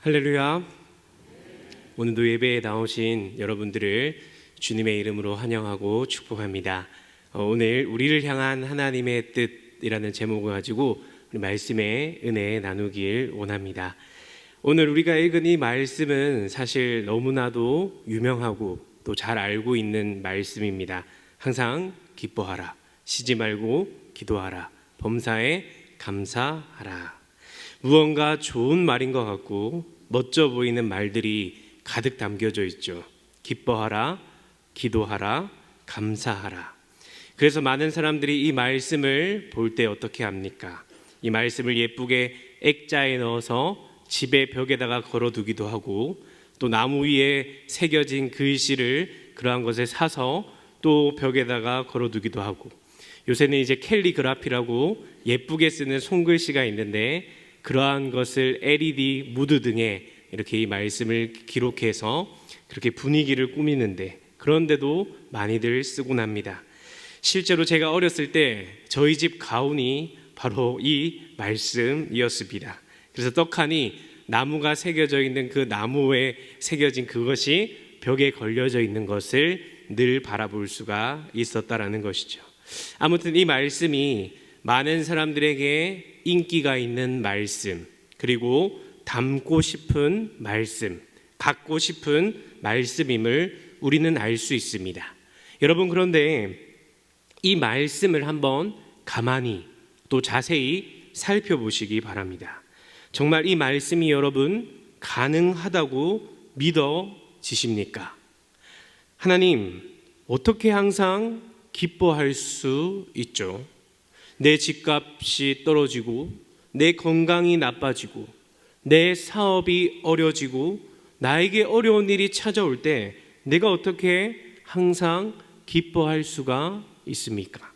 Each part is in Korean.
할렐루야. 오늘도 예배에 나오신 여러분들을 주님의 이름으로 환영하고 축복합니다. 오늘 우리를 향한 하나님의 뜻이라는 제목을 가지고 우리 말씀의 은혜 나누길 원합니다. 오늘 우리가 읽은 이 말씀은 사실 너무나도 유명하고 또 잘 알고 있는 말씀입니다. 항상 기뻐하라, 쉬지 말고 기도하라, 범사에 감사하라. 무언가 좋은 말인 것 같고 멋져 보이는 말들이 가득 담겨져 있죠. 기뻐하라, 기도하라, 감사하라. 그래서 많은 사람들이 이 말씀을 볼 때 어떻게 합니까? 이 말씀을 예쁘게 액자에 넣어서 집의 벽에다가 걸어두기도 하고, 또 나무 위에 새겨진 글씨를 그러한 것에 사서 또 벽에다가 걸어두기도 하고, 요새는 이제 캘리그라피라고 예쁘게 쓰는 손글씨가 있는데 그러한 것을 LED 무드 등에 이렇게 이 말씀을 기록해서 그렇게 분위기를 꾸미는데, 그런데도 많이들 쓰곤 합니다. 실제로 제가 어렸을 때 저희 집 가훈이 바로 이 말씀이었습니다. 그래서 떡하니 나무가 새겨져 있는 그 나무에 새겨진 그것이 벽에 걸려져 있는 것을 늘 바라볼 수가 있었다라는 것이죠. 아무튼 이 말씀이 많은 사람들에게 인기가 있는 말씀, 그리고 담고 싶은 말씀, 갖고 싶은 말씀임을 우리는 알 수 있습니다. 여러분, 그런데 이 말씀을 한번 가만히 또 자세히 살펴보시기 바랍니다. 정말 이 말씀이 여러분 가능하다고 믿어지십니까? 하나님, 어떻게 항상 기뻐할 수 있죠? 내 집값이 떨어지고, 내 건강이 나빠지고, 내 사업이 어려지고, 나에게 어려운 일이 찾아올 때 내가 어떻게 항상 기뻐할 수가 있습니까?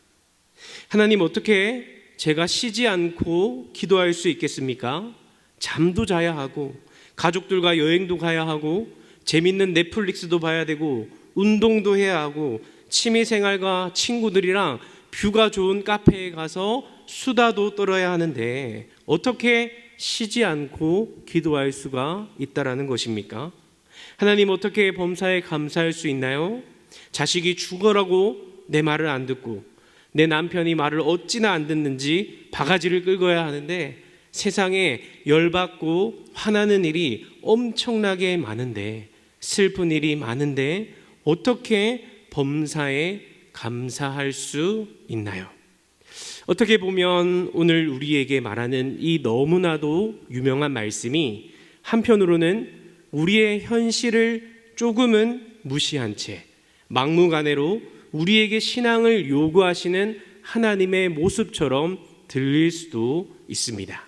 하나님, 어떻게 제가 쉬지 않고 기도할 수 있겠습니까? 잠도 자야 하고, 가족들과 여행도 가야 하고, 재밌는 넷플릭스도 봐야 되고, 운동도 해야 하고, 취미생활과 친구들이랑 뷰가 좋은 카페에 가서 수다도 떨어야 하는데 어떻게 쉬지 않고 기도할 수가 있다라는 것입니까? 하나님, 어떻게 범사에 감사할 수 있나요? 자식이 죽어라고 내 말을 안 듣고, 내 남편이 말을 어찌나 안 듣는지 바가지를 긁어야 하는데 세상에 열받고 화나는 일이 엄청나게 많은데, 슬픈 일이 많은데 어떻게 범사에 감사할 수 있나요? 어떻게 보면 오늘 우리에게 말하는 이 너무나도 유명한 말씀이 한편으로는 우리의 현실을 조금은 무시한 채 막무가내로 우리에게 신앙을 요구하시는 하나님의 모습처럼 들릴 수도 있습니다.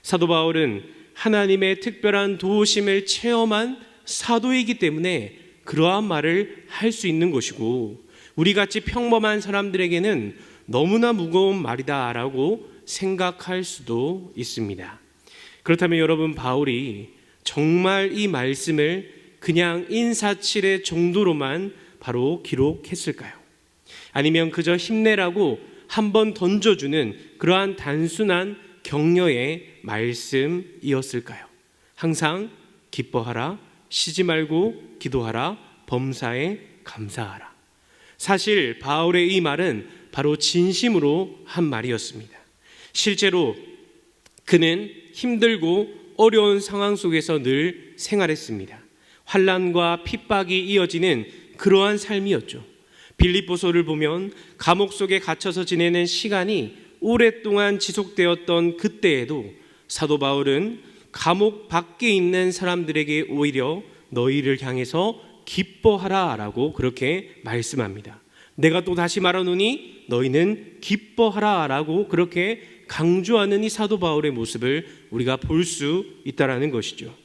사도 바울은 하나님의 특별한 도우심을 체험한 사도이기 때문에 그러한 말을 할 수 있는 것이고, 우리같이 평범한 사람들에게는 너무나 무거운 말이다라고 생각할 수도 있습니다. 그렇다면 여러분, 바울이 정말 이 말씀을 그냥 인사치레 정도로만 바로 기록했을까요? 아니면 그저 힘내라고 한번 던져주는 그러한 단순한 격려의 말씀이었을까요? 항상 기뻐하라, 쉬지 말고 기도하라, 범사에 감사하라. 사실 바울의 이 말은 바로 진심으로 한 말이었습니다. 실제로 그는 힘들고 어려운 상황 속에서 늘 생활했습니다. 환난과 핍박이 이어지는 그러한 삶이었죠. 빌립보서를 보면 감옥 속에 갇혀서 지내는 시간이 오랫동안 지속되었던 그때에도 사도 바울은 감옥 밖에 있는 사람들에게 오히려 너희를 향해서 기뻐하라 라고 그렇게 말씀합니다. 내가 또 다시 말하노니 너희는 기뻐하라 라고 그렇게 강조하는 이 사도 바울의 모습을 우리가 볼 수 있다는 것이죠.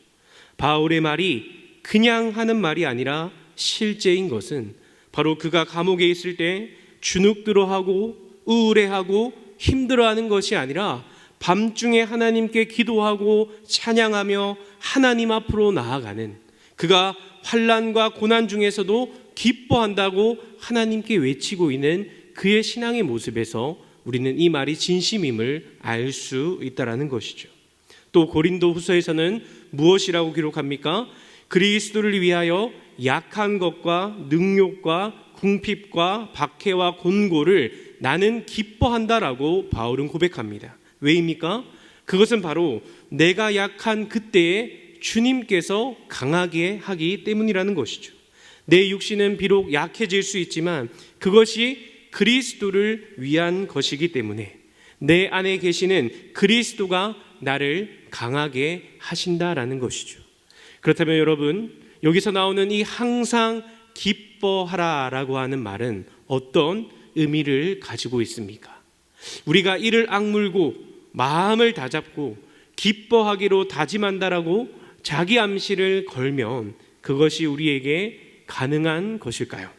바울의 말이 그냥 하는 말이 아니라 실제인 것은 바로 그가 감옥에 있을 때 주눅들어하고 우울해하고 힘들어하는 것이 아니라 밤중에 하나님께 기도하고 찬양하며 하나님 앞으로 나아가는, 그가 환난과 고난 중에서도 기뻐한다고 하나님께 외치고 있는 그의 신앙의 모습에서 우리는 이 말이 진심임을 알 수 있다는 것이죠. 또 고린도후서에서는 무엇이라고 기록합니까? 그리스도를 위하여 약한 것과 능욕과 궁핍과 박해와 곤고를 나는 기뻐한다라고 바울은 고백합니다. 왜입니까? 그것은 바로 내가 약한 그때에 주님께서 강하게 하기 때문이라는 것이죠. 내 육신은 비록 약해질 수 있지만 그것이 그리스도를 위한 것이기 때문에 내 안에 계시는 그리스도가 나를 강하게 하신다라는 것이죠. 그렇다면 여러분, 여기서 나오는 이 항상 기뻐하라라고 하는 말은 어떤 의미를 가지고 있습니까? 우리가 이를 악물고 마음을 다잡고 기뻐하기로 다짐한다라고 자기 암시를 걸면 그것이 우리에게 가능한 것일까요?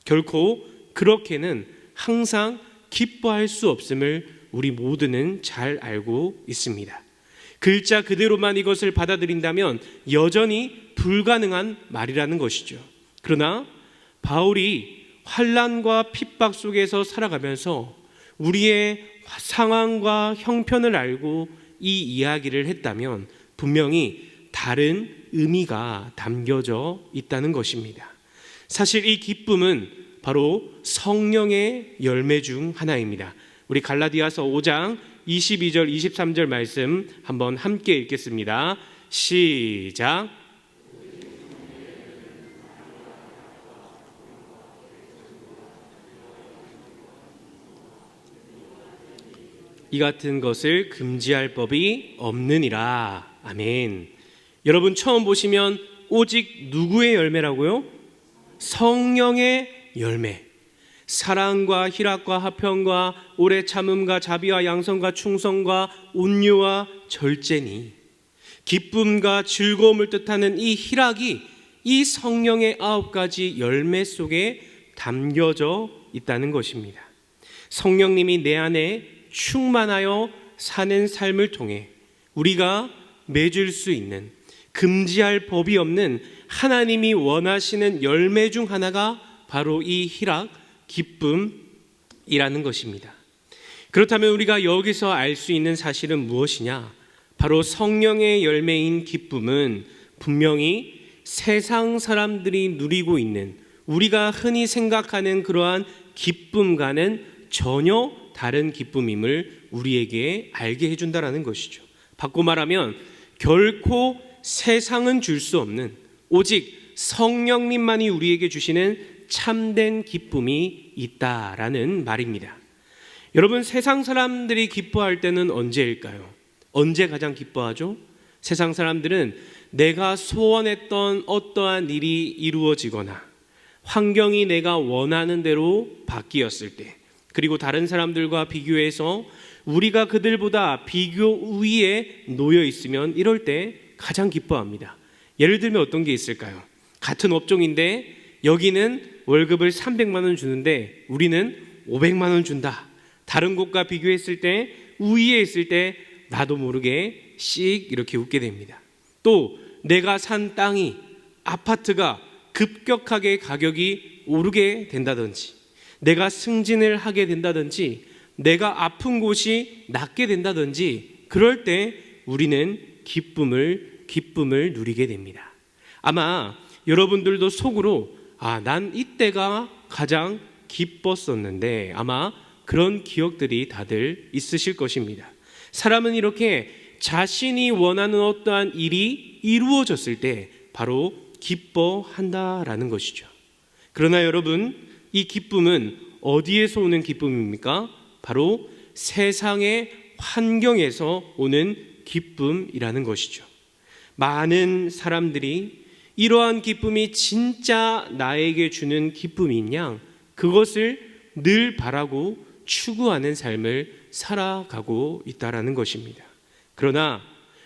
결코 그렇게는 항상 기뻐할 수 없음을 우리 모두는 잘 알고 있습니다. 글자 그대로만 이것을 받아들인다면 여전히 불가능한 말이라는 것이죠. 그러나 바울이 환난과 핍박 속에서 살아가면서 우리의 상황과 형편을 알고 이 이야기를 했다면 분명히 다른 의미가 담겨져 있다는 것입니다. 사실 이 기쁨은 바로 성령의 열매 중 하나입니다. 우리 갈라디아서 5장 22절 23절 말씀 한번 함께 읽겠습니다. 시작. 이 같은 것을 금지할 법이 없느니라. 아멘. 여러분 처음 보시면 오직 누구의 열매라고요? 성령의 열매. 사랑과 희락과 화평과 오래 참음과 자비와 양선과 충성과 온유와 절제니, 기쁨과 즐거움을 뜻하는 이 희락이 이 성령의 9가지 열매 속에 담겨져 있다는 것입니다. 성령님이 내 안에 충만하여 사는 삶을 통해 우리가 맺을 수 있는 금지할 법이 없는 하나님이 원하시는 열매 중 하나가 바로 이 희락, 기쁨이라는 것입니다. 그렇다면 우리가 여기서 알 수 있는 사실은 무엇이냐? 바로 성령의 열매인 기쁨은 분명히 세상 사람들이 누리고 있는 우리가 흔히 생각하는 그러한 기쁨과는 전혀 다른 기쁨임을 우리에게 알게 해준다는 것이죠. 바꿔 말하면 결코 세상은 줄 수 없는 오직 성령님만이 우리에게 주시는 참된 기쁨이 있다라는 말입니다. 여러분, 세상 사람들이 기뻐할 때는 언제일까요? 언제 가장 기뻐하죠? 세상 사람들은 내가 소원했던 어떠한 일이 이루어지거나 환경이 내가 원하는 대로 바뀌었을 때, 그리고 다른 사람들과 비교해서 우리가 그들보다 비교 우위에 놓여 있으면 이럴 때 가장 기뻐합니다. 예를 들면 어떤 게 있을까요? 같은 업종인데 여기는 월급을 300만 원 주는데 우리는 500만 원 준다. 다른 곳과 비교했을 때 우위에 있을 때 나도 모르게 씩 이렇게 웃게 됩니다. 또 내가 산 땅이, 아파트가 급격하게 가격이 오르게 된다든지, 내가 승진을 하게 된다든지, 내가 아픈 곳이 낫게 된다든지, 그럴 때 우리는 기쁨을 누리게 됩니다. 아마 여러분들도 속으로 난 이때가 가장 기뻤었는데 아마 그런 기억들이 다들 있으실 것입니다. 사람은 이렇게 자신이 원하는 어떠한 일이 이루어졌을 때 바로 기뻐한다라는 것이죠. 그러나 여러분, 이 기쁨은 어디에서 오는 기쁨입니까? 바로 세상의 환경에서 오는 기쁨이라는 것이죠. 많은 사람들이 이러한 기쁨이 진짜 나에게 주는 기쁨인 양 그것을 늘 바라고 추구하는 삶을 살아가고 있다는 것입니다. 그러나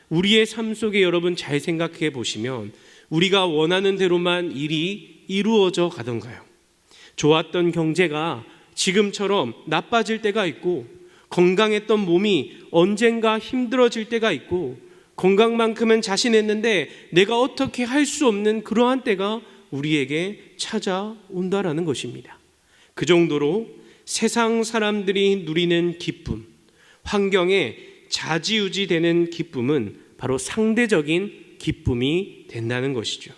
우리의 삶 속에 여러분 잘 생각해 보시면 우리가 원하는 대로만 일이 이루어져 가던가요? 좋았던 경제가 지금처럼 나빠질 때가 있고, 건강했던 몸이 언젠가 힘들어질 때가 있고, 건강만큼은 자신했는데 내가 어떻게 할 수 없는 그러한 때가 우리에게 찾아온다라는 것입니다. 그 정도로 세상 사람들이 누리는 기쁨, 환경에 좌지우지되는 기쁨은 바로 상대적인 기쁨이 된다는 것이죠.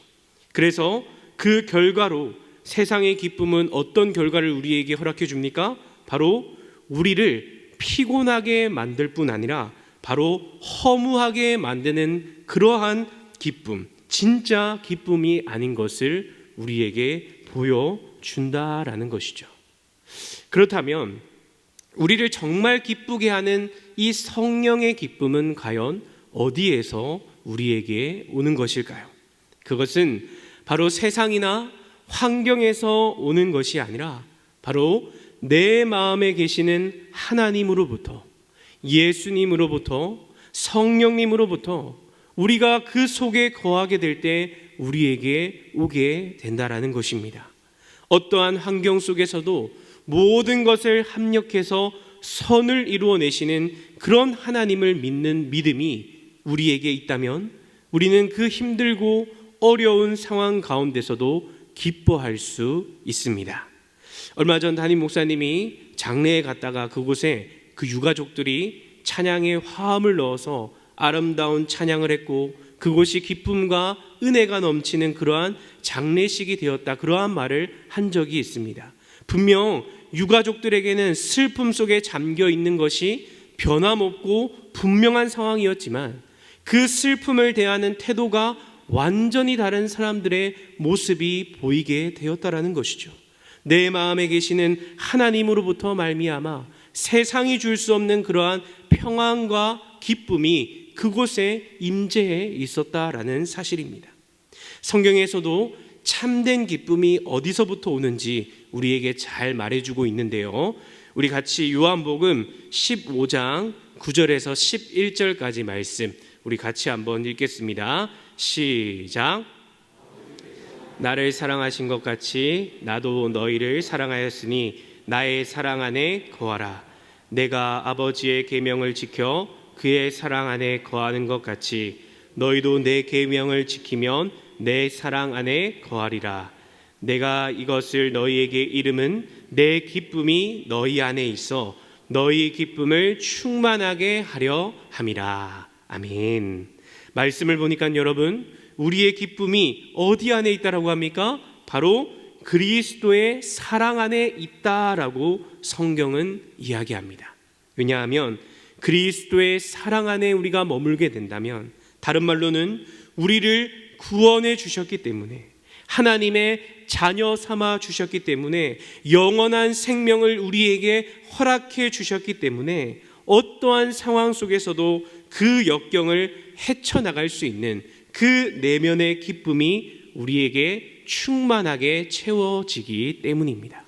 그래서 그 결과로 세상의 기쁨은 어떤 결과를 우리에게 허락해 줍니까? 바로 우리를 피곤하게 만들 뿐 아니라 바로 허무하게 만드는 그러한 기쁨, 진짜 기쁨이 아닌 것을 우리에게 보여준다라는 것이죠. 그렇다면 우리를 정말 기쁘게 하는 이 성령의 기쁨은 과연 어디에서 우리에게 오는 것일까요? 그것은 바로 세상이나 환경에서 오는 것이 아니라 바로 내 마음에 계시는 하나님으로부터, 예수님으로부터, 성령님으로부터 우리가 그 속에 거하게 될 때 우리에게 오게 된다라는 것입니다. 어떠한 환경 속에서도 모든 것을 합력해서 선을 이루어내시는 그런 하나님을 믿는 믿음이 우리에게 있다면 우리는 그 힘들고 어려운 상황 가운데서도 기뻐할 수 있습니다. 얼마 전 담임 목사님이 장례에 갔다가 그곳에 그 유가족들이 찬양에 화음을 넣어서 아름다운 찬양을 했고 그곳이 기쁨과 은혜가 넘치는 그러한 장례식이 되었다, 그러한 말을 한 적이 있습니다. 분명 유가족들에게는 슬픔 속에 잠겨 있는 것이 변함없고 분명한 상황이었지만 그 슬픔을 대하는 태도가 완전히 다른 사람들의 모습이 보이게 되었다라는 것이죠. 내 마음에 계시는 하나님으로부터 말미암아 세상이 줄 수 없는 그러한 평안과 기쁨이 그곳에 임재해 있었다라는 사실입니다. 성경에서도 참된 기쁨이 어디서부터 오는지 우리에게 잘 말해주고 있는데요. 우리 같이 요한복음 15장 9절에서 11절까지 말씀 우리 같이 한번 읽겠습니다. 시작. 나를 사랑하신 것 같이 나도 너희를 사랑하였으니 나의 사랑 안에 거하라. 내가 아버지의 계명을 지켜 그의 사랑 안에 거하는 것 같이 너희도 내 계명을 지키면 내 사랑 안에 거하리라. 내가 이것을 너희에게 이름은 내 기쁨이 너희 안에 있어 너희 기쁨을 충만하게 하려 함이라. 아멘. 말씀을 보니까 여러분, 우리의 기쁨이 어디 안에 있다라고 합니까? 바로 그리스도의 사랑 안에 있다라고 성경은 이야기합니다. 왜냐하면 그리스도의 사랑 안에 우리가 머물게 된다면, 다른 말로는 우리를 구원해 주셨기 때문에, 하나님의 자녀 삼아 주셨기 때문에, 영원한 생명을 우리에게 허락해 주셨기 때문에 어떠한 상황 속에서도 그 역경을 헤쳐나갈 수 있는 그 내면의 기쁨이 우리에게 충만하게 채워지기 때문입니다.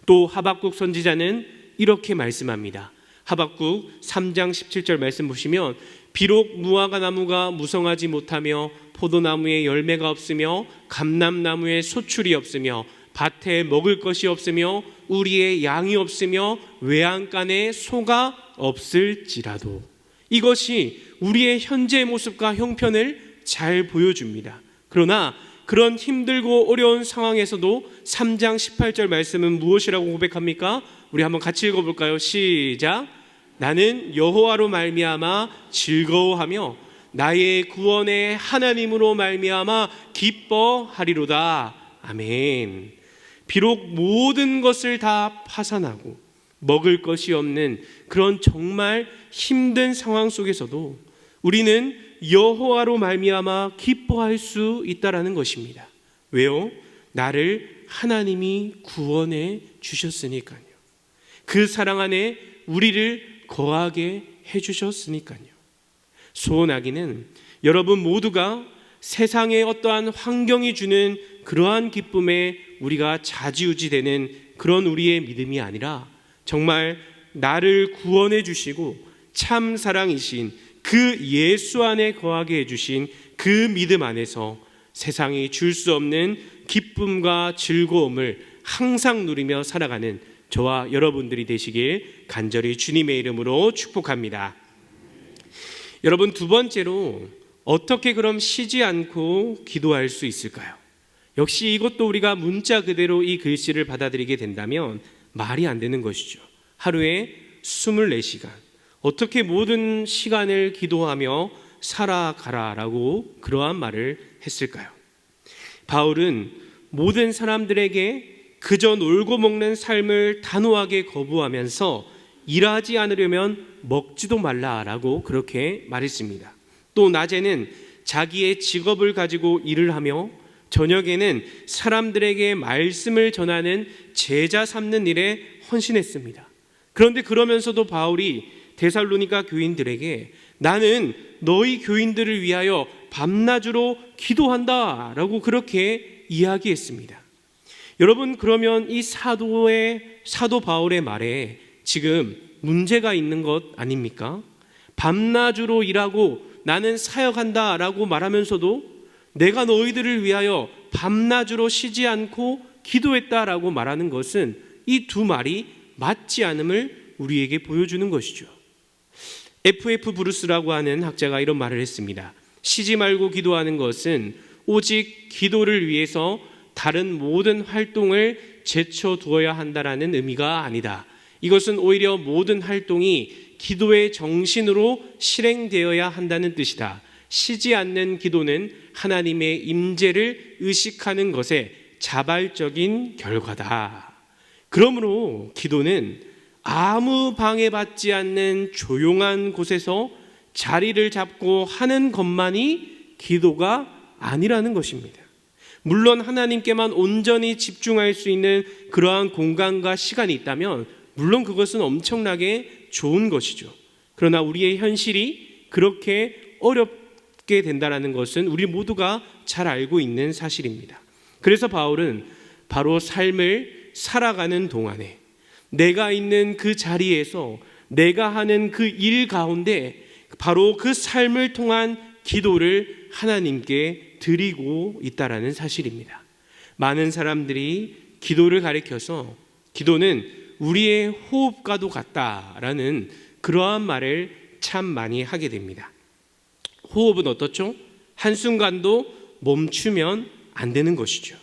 또 하박국 선지자는 이렇게 말씀합니다. 하박국 3장 17절 말씀 보시면, 비록 무화과 나무가 무성하지 못하며 포도나무에 열매가 없으며 감람나무에 소출이 없으며 밭에 먹을 것이 없으며 우리의 양이 없으며 외양간에 소가 없을지라도, 이것이 우리의 현재의 모습과 형편을 잘 보여줍니다. 그러나 그런 힘들고 어려운 상황에서도 3장 18절 말씀은 무엇이라고 고백합니까? 우리 한번 같이 읽어볼까요? 시작. 나는 여호와로 말미암아 즐거워하며 나의 구원의 하나님으로 말미암아 기뻐하리로다. 아멘. 비록 모든 것을 다 파산하고 먹을 것이 없는 그런 정말 힘든 상황 속에서도 우리는 여호와로 말미암아 기뻐할 수 있다라는 것입니다. 왜요? 나를 하나님이 구원해 주셨으니까요. 그 사랑 안에 우리를 거하게 해주셨으니까요. 소원하기는 여러분 모두가 세상의 어떠한 환경이 주는 그러한 기쁨에 우리가 좌지우지되는 그런 우리의 믿음이 아니라, 정말 나를 구원해 주시고 참 사랑이신 그 예수 안에 거하게 해주신 그 믿음 안에서 세상이 줄 수 없는 기쁨과 즐거움을 항상 누리며 살아가는 저와 여러분들이 되시길 간절히 주님의 이름으로 축복합니다. 여러분, 두 번째로 어떻게 그럼 쉬지 않고 기도할 수 있을까요? 역시 이것도 우리가 문자 그대로 이 글씨를 받아들이게 된다면 말이 안 되는 것이죠. 하루에 24시간 어떻게 모든 시간을 기도하며 살아가라라고 그러한 말을 했을까요? 바울은 모든 사람들에게 그저 놀고 먹는 삶을 단호하게 거부하면서 일하지 않으려면 먹지도 말라라고 그렇게 말했습니다. 또 낮에는 자기의 직업을 가지고 일을 하며 저녁에는 사람들에게 말씀을 전하는 제자 삼는 일에 헌신했습니다. 그런데 그러면서도 바울이 데살로니가 교인들에게 나는 너희 교인들을 위하여 밤낮으로 기도한다라고 그렇게 이야기했습니다. 여러분, 그러면 이 사도 바울의 말에 지금 문제가 있는 것 아닙니까? 밤낮으로 일하고 나는 사역한다라고 말하면서도 내가 너희들을 위하여 밤낮으로 쉬지 않고 기도했다라고 말하는 것은 이 두 말이 맞지 않음을 우리에게 보여주는 것이죠. F.F. 브루스라고 하는 학자가 이런 말을 했습니다. 쉬지 말고 기도하는 것은 오직 기도를 위해서 다른 모든 활동을 제쳐두어야 한다라는 의미가 아니다. 이것은 오히려 모든 활동이 기도의 정신으로 실행되어야 한다는 뜻이다. 쉬지 않는 기도는 하나님의 임재를 의식하는 것의 자발적인 결과다. 그러므로 기도는 아무 방해받지 않는 조용한 곳에서 자리를 잡고 하는 것만이 기도가 아니라는 것입니다. 물론 하나님께만 온전히 집중할 수 있는 그러한 공간과 시간이 있다면 물론 그것은 엄청나게 좋은 것이죠. 그러나 우리의 현실이 그렇게 어렵게 된다는 것은 우리 모두가 잘 알고 있는 사실입니다. 그래서 바울은 바로 삶을 살아가는 동안에 내가 있는 그 자리에서 내가 하는 그 일 가운데 바로 그 삶을 통한 기도를 하나님께 드리고 있다라는 사실입니다. 많은 사람들이 기도를 가리켜서 기도는 우리의 호흡과도 같다라는 그러한 말을 참 많이 하게 됩니다. 호흡은 어떻죠? 한순간도 멈추면 안 되는 것이죠.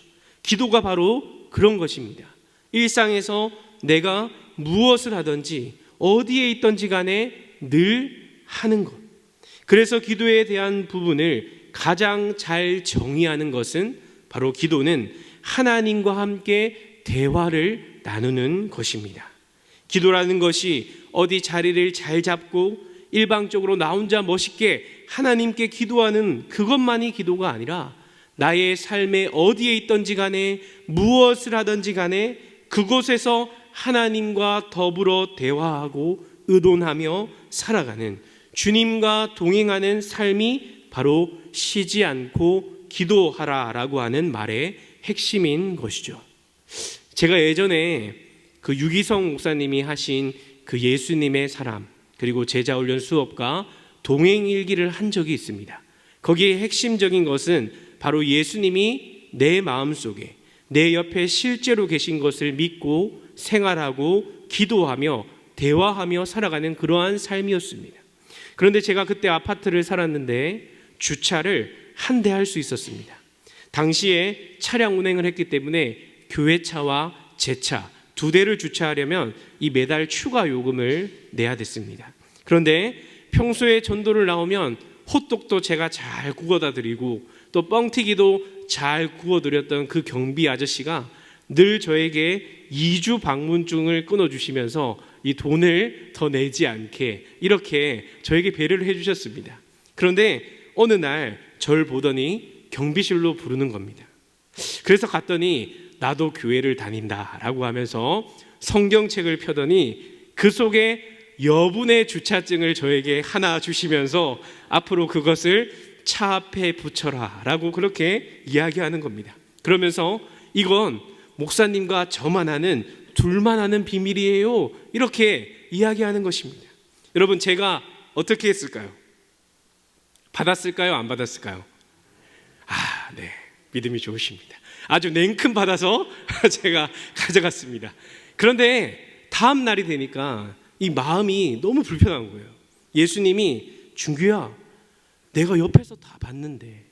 기도가 바로 그런 것입니다. 일상에서 내가 무엇을 하든지 어디에 있든지 간에 늘 하는 것. 그래서 기도에 대한 부분을 가장 잘 정의하는 것은 바로 기도는 하나님과 함께 대화를 나누는 것입니다. 기도라는 것이 어디 자리를 잘 잡고 일방적으로 나 혼자 멋있게 하나님께 기도하는 그것만이 기도가 아니라 나의 삶에 어디에 있든지 간에 무엇을 하든지 간에 그곳에서 하나님과 더불어 대화하고 의논하며 살아가는 주님과 동행하는 삶이 바로 쉬지 않고 기도하라라고 하는 말의 핵심인 것이죠. 제가 예전에 그 유기성 목사님이 하신 그 예수님의 사람 그리고 제자훈련 수업과 동행일기를 한 적이 있습니다. 거기에 핵심적인 것은 바로 예수님이 내 마음속에 내 옆에 실제로 계신 것을 믿고 생활하고 기도하며 대화하며 살아가는 그러한 삶이었습니다. 그런데 제가 그때 아파트를 살았는데 주차를 한 대 할 수 있었습니다. 당시에 차량 운행을 했기 때문에 교회차와 제 차 두 대를 주차하려면 이 매달 추가 요금을 내야 됐습니다. 그런데 평소에 전도를 나오면 호떡도 제가 잘 구워다 드리고 또 뻥튀기도 잘 구워드렸던 그 경비 아저씨가 늘 저에게 2주 방문증을 끊어주시면서 이 돈을 더 내지 않게 이렇게 저에게 배려를 해주셨습니다. 그런데 어느 날 절 보더니 경비실로 부르는 겁니다. 그래서 갔더니 나도 교회를 다닌다라고 하면서 성경책을 펴더니 그 속에 여분의 주차증을 저에게 하나 주시면서 앞으로 그것을 차 앞에 붙여라 라고 그렇게 이야기하는 겁니다. 그러면서 이건 목사님과 저만 아는 둘만 아는 비밀이에요 이렇게 이야기하는 것입니다. 여러분 제가 어떻게 했을까요? 받았을까요? 안 받았을까요? 네, 믿음이 좋으십니다. 아주 냉큼 받아서 제가 가져갔습니다. 그런데 다음 날이 되니까 이 마음이 너무 불편한 거예요. 예수님이 준규야 내가 옆에서 다 봤는데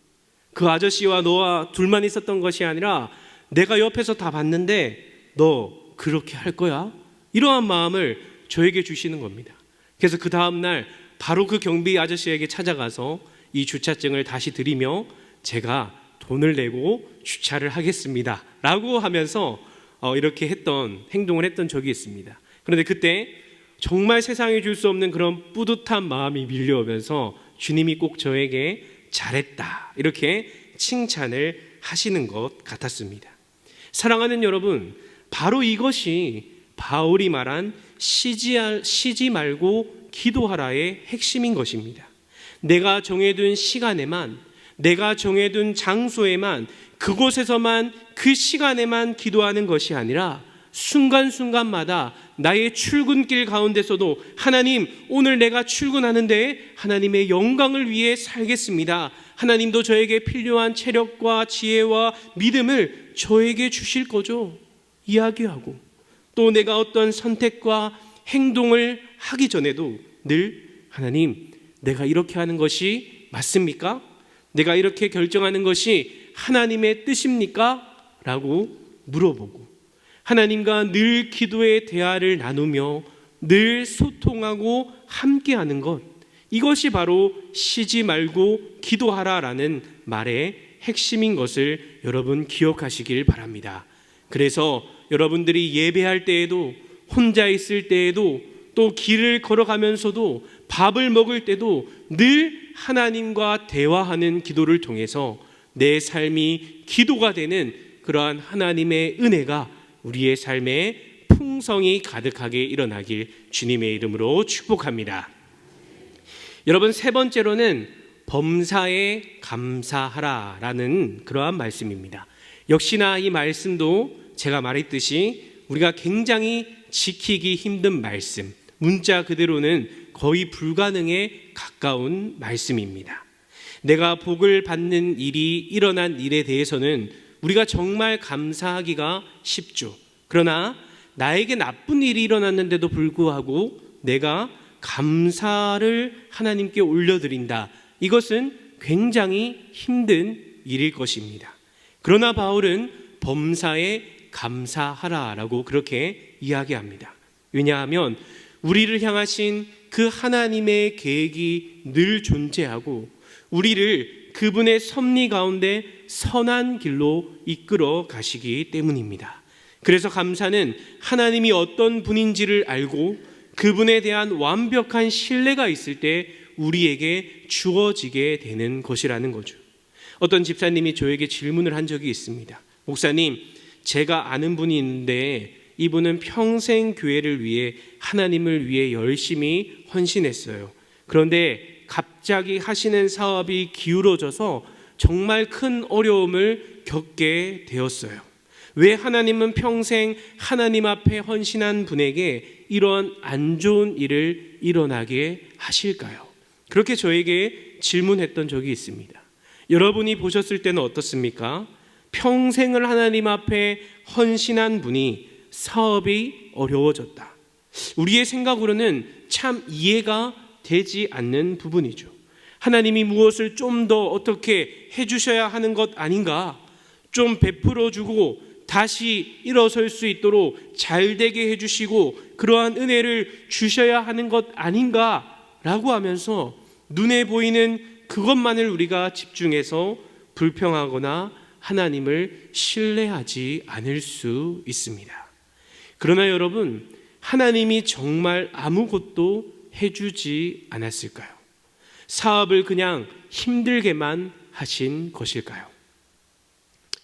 그 아저씨와 너와 둘만 있었던 것이 아니라 내가 옆에서 다 봤는데 너 그렇게 할 거야? 이러한 마음을 저에게 주시는 겁니다. 그래서 그 다음 날 바로 그 경비 아저씨에게 찾아가서 이 주차증을 다시 드리며 제가 돈을 내고 주차를 하겠습니다 라고 하면서 이렇게 행동을 했던 적이 있습니다. 그런데 그때 정말 세상에 줄 수 없는 그런 뿌듯한 마음이 밀려오면서 주님이 꼭 저에게 잘했다 이렇게 칭찬을 하시는 것 같았습니다. 사랑하는 여러분, 바로 이것이 바울이 말한 쉬지 말고 기도하라의 핵심인 것입니다. 내가 정해둔 시간에만, 내가 정해둔 장소에만, 그곳에서만, 그 시간에만 기도하는 것이 아니라 순간순간마다 나의 출근길 가운데서도 하나님, 오늘 내가 출근하는데 하나님의 영광을 위해 살겠습니다. 하나님도 저에게 필요한 체력과 지혜와 믿음을 저에게 주실 거죠. 이야기하고, 또 내가 어떤 선택과 행동을 하기 전에도 늘 하나님, 내가 이렇게 하는 것이 맞습니까? 내가 이렇게 결정하는 것이 하나님의 뜻입니까? 라고 물어보고, 하나님과 늘 기도의 대화를 나누며 늘 소통하고 함께하는 것, 이것이 바로 쉬지 말고 기도하라라는 말의 핵심인 것을 여러분 기억하시길 바랍니다. 그래서 여러분들이 예배할 때에도, 혼자 있을 때에도, 또 길을 걸어가면서도, 밥을 먹을 때도 늘 하나님과 대화하는 기도를 통해서 내 삶이 기도가 되는 그러한 하나님의 은혜가 우리의 삶에 풍성이 가득하게 일어나길 주님의 이름으로 축복합니다. 여러분, 세 번째로는 범사에 감사하라라는 그러한 말씀입니다. 역시나 이 말씀도 제가 말했듯이 우리가 굉장히 지키기 힘든 말씀, 문자 그대로는 거의 불가능에 가까운 말씀입니다. 내가 복을 받는 일이 일어난 일에 대해서는 우리가 정말 감사하기가 쉽죠. 그러나 나에게 나쁜 일이 일어났는데도 불구하고 내가 감사를 하나님께 올려드린다, 이것은 굉장히 힘든 일일 것입니다. 그러나 바울은 범사에 감사하라라고 그렇게 이야기합니다. 왜냐하면 우리를 향하신 그 하나님의 계획이 늘 존재하고 우리를 그분의 섭리 가운데 선한 길로 이끌어 가시기 때문입니다. 그래서 감사는 하나님이 어떤 분인지를 알고 그분에 대한 완벽한 신뢰가 있을 때 우리에게 주어지게 되는 것이라는 거죠. 어떤 집사님이 저에게 질문을 한 적이 있습니다. 목사님, 제가 아는 분이 있는데 이분은 평생 교회를 위해, 하나님을 위해 열심히 헌신했어요. 그런데 갑자기 하시는 사업이 기울어져서 정말 큰 어려움을 겪게 되었어요. 왜 하나님은 평생 하나님 앞에 헌신한 분에게 이런 안 좋은 일을 일어나게 하실까요? 그렇게 저에게 질문했던 적이 있습니다. 여러분이 보셨을 때는 어떻습니까? 평생을 하나님 앞에 헌신한 분이 사업이 어려워졌다. 우리의 생각으로는 참 이해가 되지 않는 부분이죠. 하나님이 무엇을 좀 더 어떻게 해주셔야 하는 것 아닌가? 좀 베풀어주고 다시 일어설 수 있도록 잘되게 해주시고 그러한 은혜를 주셔야 하는 것 아닌가라고 하면서 눈에 보이는 그것만을 우리가 집중해서 불평하거나 하나님을 신뢰하지 않을 수 있습니다. 그러나 여러분, 하나님이 정말 아무것도 해주지 않았을까요? 사업을 그냥 힘들게만 하신 것일까요?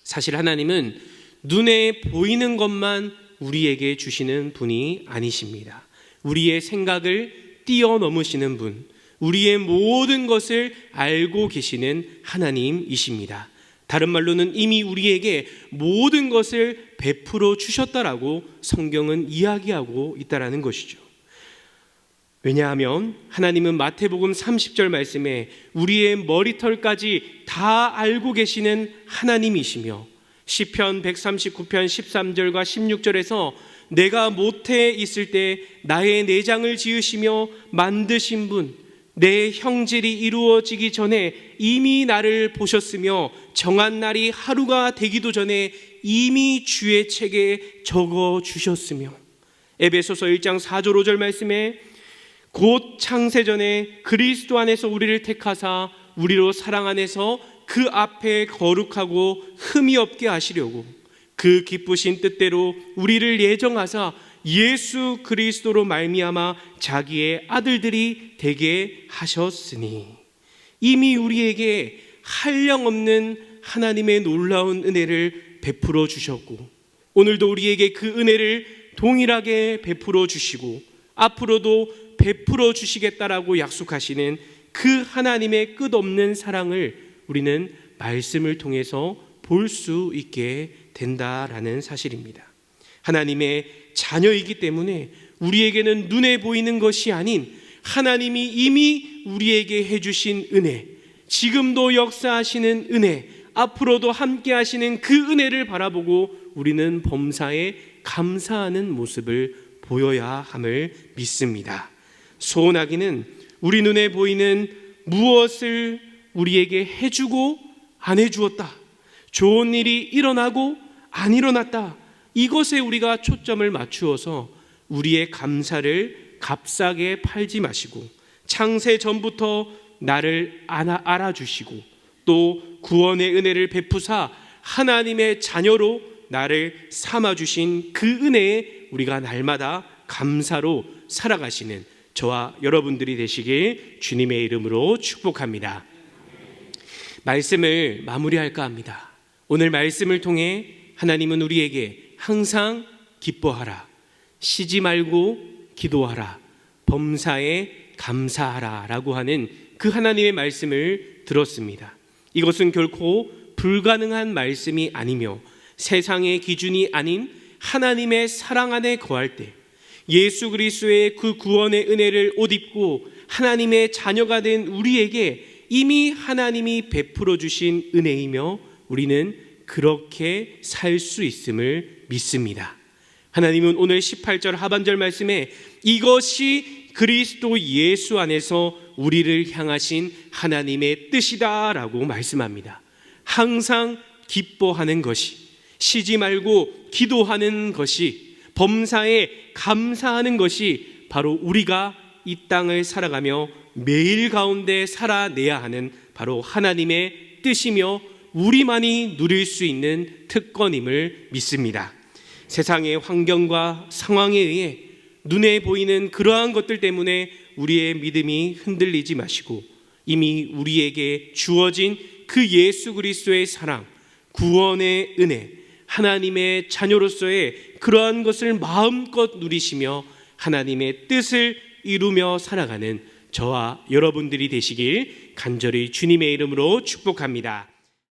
사실 하나님은 눈에 보이는 것만 우리에게 주시는 분이 아니십니다. 우리의 생각을 뛰어넘으시는 분, 우리의 모든 것을 알고 계시는 하나님이십니다. 다른 말로는 이미 우리에게 모든 것을 베풀어 주셨다라고 성경은 이야기하고 있다라는 것이죠. 왜냐하면 하나님은 마태복음 30절 말씀에 우리의 머리털까지 다 알고 계시는 하나님이시며, 시편 139편 13절과 16절에서 내가 모태에 있을 때 나의 내장을 지으시며 만드신 분, 내 형질이 이루어지기 전에 이미 나를 보셨으며 정한 날이 하루가 되기도 전에 이미 주의 책에 적어 주셨으며, 에베소서 1장 4절 5절 말씀에 곧 창세전에 그리스도 안에서 우리를 택하사 우리로 사랑 안에서 그 앞에 거룩하고 흠이 없게 하시려고 그 기쁘신 뜻대로 우리를 예정하사 예수 그리스도로 말미암아 자기의 아들들이 되게 하셨으니, 이미 우리에게 한량없는 하나님의 놀라운 은혜를 베풀어 주셨고 오늘도 우리에게 그 은혜를 동일하게 베풀어 주시고 앞으로도 베풀어 주시겠다라고 약속하시는 그 하나님의 끝없는 사랑을 우리는 말씀을 통해서 볼 수 있게 된다라는 사실입니다. 하나님의 자녀이기 때문에 우리에게는 눈에 보이는 것이 아닌 하나님이 이미 우리에게 해주신 은혜, 지금도 역사하시는 은혜, 앞으로도 함께 하시는 그 은혜를 바라보고 우리는 범사에 감사하는 모습을 보여야 함을 믿습니다. 소원하기는 우리 눈에 보이는 무엇을 우리에게 해주고 안 해주었다, 좋은 일이 일어나고 안 일어났다, 이것에 우리가 초점을 맞추어서 우리의 감사를 값싸게 팔지 마시고 창세 전부터 나를 알아주시고 또 구원의 은혜를 베푸사 하나님의 자녀로 나를 삼아주신 그 은혜에 우리가 날마다 감사로 살아가시는 저와 여러분들이 되시길 주님의 이름으로 축복합니다. 말씀을 마무리할까 합니다. 오늘 말씀을 통해 하나님은 우리에게 항상 기뻐하라, 쉬지 말고 기도하라, 범사에 감사하라 라고 하는 그 하나님의 말씀을 들었습니다. 이것은 결코 불가능한 말씀이 아니며 세상의 기준이 아닌 하나님의 사랑 안에 거할 때 예수 그리스도의 그 구원의 은혜를 옷 입고 하나님의 자녀가 된 우리에게 이미 하나님이 베풀어 주신 은혜이며 우리는 그렇게 살 수 있음을 믿습니다. 하나님은 오늘 18절 하반절 말씀에 이것이 그리스도 예수 안에서 우리를 향하신 하나님의 뜻이다 라고 말씀합니다. 항상 기뻐하는 것이, 쉬지 말고 기도하는 것이, 범사에 감사하는 것이 바로 우리가 이 땅을 살아가며 매일 가운데 살아내야 하는 바로 하나님의 뜻이며 우리만이 누릴 수 있는 특권임을 믿습니다. 세상의 환경과 상황에 의해 눈에 보이는 그러한 것들 때문에 우리의 믿음이 흔들리지 마시고 이미 우리에게 주어진 그 예수 그리스도의 사랑, 구원의 은혜, 하나님의 자녀로서의 그러한 것을 마음껏 누리시며 하나님의 뜻을 이루며 살아가는 저와 여러분들이 되시길 간절히 주님의 이름으로 축복합니다.